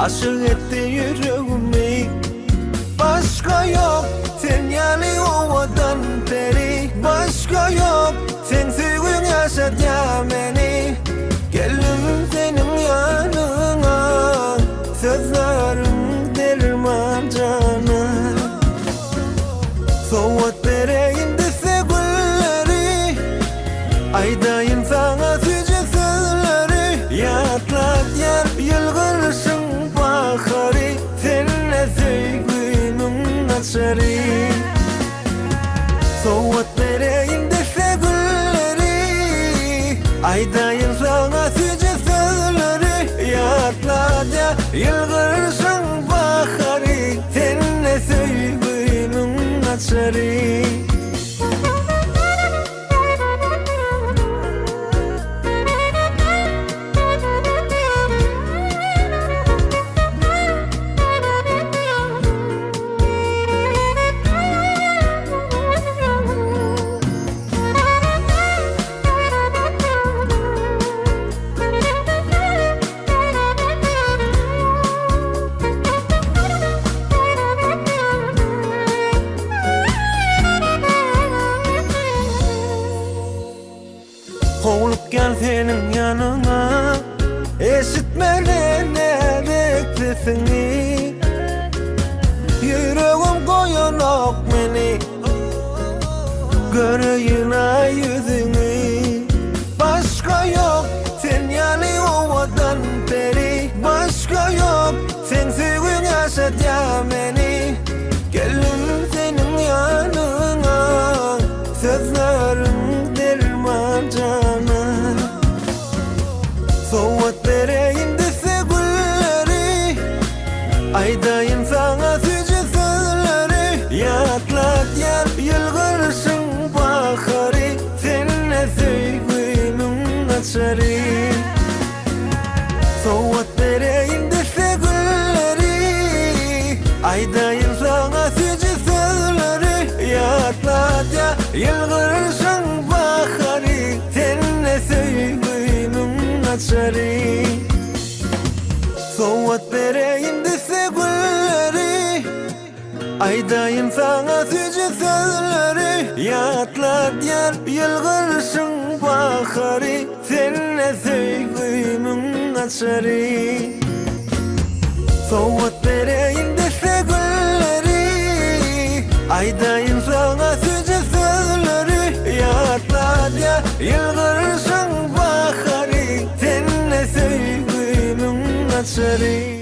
Aşık etti yüreğimi. Başka yok sen yani ovadan beri. Başka yok sen sevgin yaşat ya beni. Geldim senin yanına, sözlerim derman cana. Soğut vereyim dese gülleri, aydayım sana sıcak sözleri. Yatlat yar yılgırsın baharı, seninle sevgimin açarı. Soğut vereyim dese gülleri, aydayım sana sıcak sözleri. Yatlat yar yılgırsın baharı, seninle sevgimin açarı. Kovulup gel senin yanına, eşitmeden ne beklesini. Yüreğim koyunak beni, göreyim ay yüzünü. Başka yok sen yani ovadan beri. Başka yok sen sevgin yaşat ya beni. Geldim senin yanına, sözlerim derman cana. Soğut vereyim dese gülleri, aydayım sana sıcak sözleri. Yatlat yar yılgırsın baharı, seninle sevgimin açarı. Soğut vereyim dese gülleri, aydayım sana sıcak sözleri. Yatlat yar yılgırsın baharı, seninle sevgimin açarı. Soğut vereyim dese gülleri, aydayım sana sıcak sözleri. Yatlat yar yılgırsın baharı, seninle sevgimin açarı. Soğut vereyim dese gülleri, aydayım sana sıcak sözleri. Yatlat yar yılgırsın baharı, seninle sevgimin açarı.